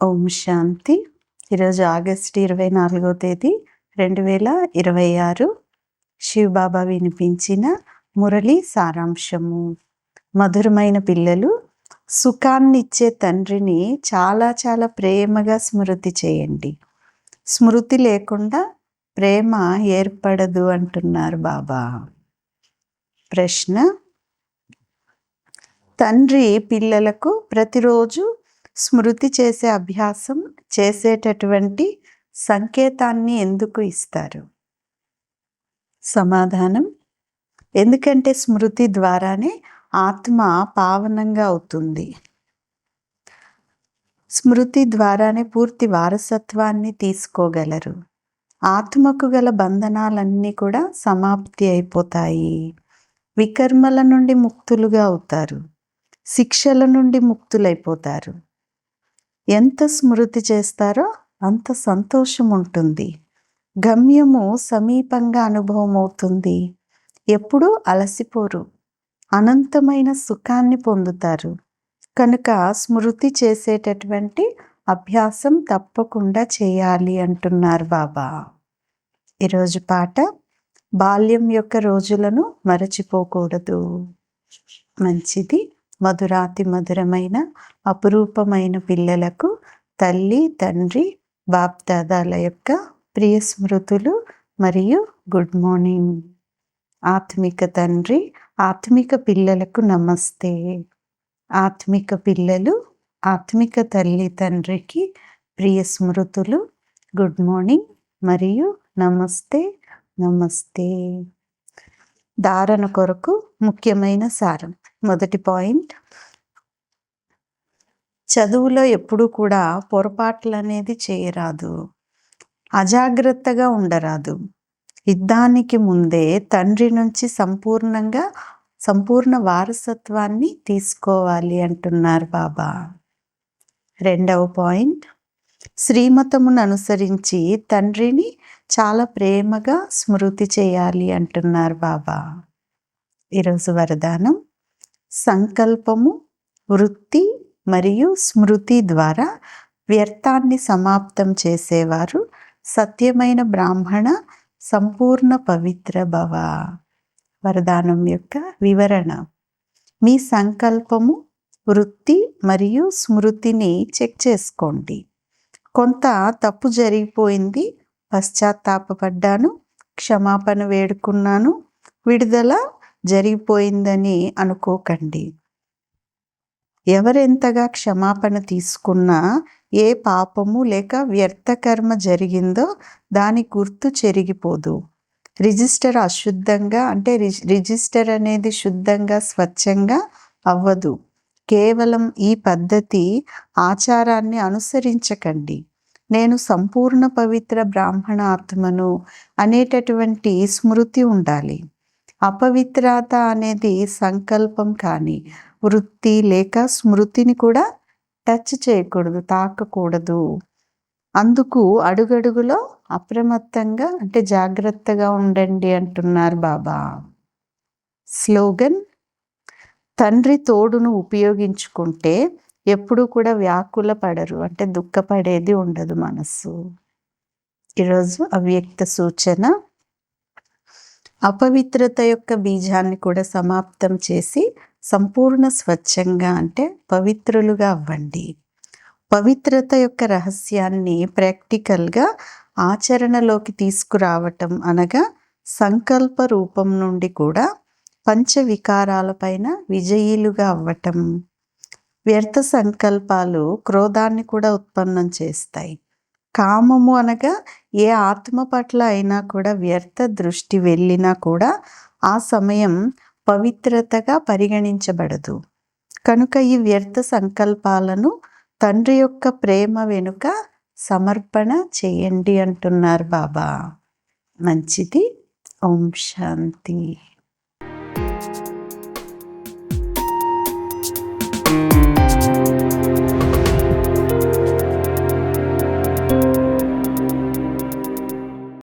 ఓం శాంతి. ఈరోజు ఆగస్టు 24వ తేదీ 2026. శివబాబా వినిపించిన మురళి సారాంశము. మధురమైన పిల్లలు, సుఖాన్నిచ్చే తండ్రిని చాలా చాలా ప్రేమగా స్మృతి చేయండి. స్మృతి లేకుండా ప్రేమ ఏర్పడదు అంటున్నారు బాబా. ప్రశ్న: తండ్రి పిల్లలకు ప్రతిరోజు స్మృతి చేసే అభ్యాసం చేసేటటువంటి సంకేతాన్ని ఎందుకు ఇస్తారు? సమాధానం: ఎందుకంటే స్మృతి ద్వారానే ఆత్మ పావనంగా అవుతుంది. స్మృతి ద్వారానే పూర్తి వారసత్వాన్ని తీసుకోగలరు. ఆత్మకు గల బంధనాలన్నీ కూడా సమాప్తి అయిపోతాయి. వికర్మల నుండి ముక్తులుగా అవుతారు. శిక్షల నుండి ముక్తులైపోతారు. ఎంత స్మృతి చేస్తారో అంత సంతోషం ఉంటుంది. గమ్యము సమీపంగా అనుభవం అవుతుంది. ఎప్పుడూ అలసిపోరు. అనంతమైన సుఖాన్ని పొందుతారు. కనుక స్మృతి చేసేటటువంటి అభ్యాసం తప్పకుండా చేయాలి అంటున్నారు బాబా. ఈరోజు పాట: బాల్యం యొక్క రోజులను మరచిపోకూడదు. మంచిది. మధురాతి మధురమైన అపురూపమైన పిల్లలకు తల్లి, తండ్రి, బాప్దాదాల యొక్క ప్రియ స్మృతులు మరియు గుడ్ మార్నింగ్. ఆత్మిక తండ్రి, ఆత్మిక పిల్లలకు నమస్తే. ఆత్మిక పిల్లలు ఆత్మిక తల్లి, తండ్రికి ప్రియ స్మృతులు, గుడ్ మార్నింగ్ మరియు నమస్తే నమస్తే. ధారణ కొరకు ముఖ్యమైన సారం. మొదటి పాయింట్: చదువులో ఎప్పుడూ కూడా పొరపాట్లు అనేది చేయరాదు. అజాగ్రత్తగా ఉండరాదు. యుద్ధానికి ముందే తండ్రి నుంచి సంపూర్ణ వారసత్వాన్ని తీసుకోవాలి అంటున్నారు బాబా. రెండవ పాయింట్: శ్రీమతమును అనుసరించి తండ్రిని చాలా ప్రేమగా స్మృతి చేయాలి అంటున్నారు బాబా. ఈరోజు వరదానం: సంకల్పము, వృత్తి మరియు స్మృతి ద్వారా వ్యర్థాన్ని సమాప్తం చేసేవారు సత్యమైన బ్రాహ్మణ సంపూర్ణ పవిత్ర భవ. వరదానం యొక్క వివరణ: మీ సంకల్పము, వృత్తి మరియు స్మృతిని చెక్ చేసుకోండి. కొంత తప్పు జరిగిపోయింది, పశ్చాత్తాపపడ్డాను, క్షమాపణ వేడుకున్నాను, విడుదల జరిగిపోయిందని అనుకోకండి. ఎవరెంతగా క్షమాపణ తీసుకున్నా ఏ పాపము లేక వ్యర్థ కర్మ జరిగిందో దాని గుర్తు చెరిగిపోదు. రిజిస్టర్ అశుద్ధంగా అంటే రిజిస్టర్ అనేది శుద్ధంగా స్వచ్ఛంగా అవ్వదు. కేవలం ఈ పద్ధతి ఆచారాన్ని అనుసరించకండి. నేను సంపూర్ణ పవిత్ర బ్రాహ్మణ ఆత్మను అనేటటువంటి స్మృతి ఉండాలి. అపవిత్రత అనేది సంకల్పం కానీ వృత్తి లేక స్మృతిని కూడా టచ్ చేయకూడదు, తాకకూడదు. అందుకు అడుగడుగులో అప్రమత్తంగా అంటే జాగ్రత్తగా ఉండండి అంటున్నారు బాబా. స్లోగన్: తండ్రి తోడును ఉపయోగించుకుంటే ఎప్పుడు కూడా వ్యాకుల పడరు, అంటే దుఃఖపడేది ఉండదు మనస్సు. ఈరోజు అవ్యక్త సూచన: అపవిత్రత యొక్క బీజాన్ని కూడా సమాప్తం చేసి సంపూర్ణ స్వచ్ఛంగా అంటే పవిత్రులుగా అవ్వండి. పవిత్రత యొక్క రహస్యాన్ని ప్రాక్టికల్గా ఆచరణలోకి తీసుకురావటం అనగా సంకల్ప రూపం నుండి కూడా పంచ వికారాలపైన విజయీలుగా అవ్వటం. వ్యర్థ సంకల్పాలు క్రోధాన్ని కూడా ఉత్పన్నం చేస్తాయి. కామము అనగా ఏ ఆత్మ పట్ల అయినా కూడా వ్యర్థ దృష్టి వెళ్ళినా కూడా ఆ సమయం పవిత్రతగా పరిగణించబడదు. కనుక ఈ వ్యర్థ సంకల్పాలను తండ్రి యొక్క ప్రేమ వెనుక సమర్పణ చేయండి అంటున్నారు బాబా. మంచిది. ఓం శాంతి.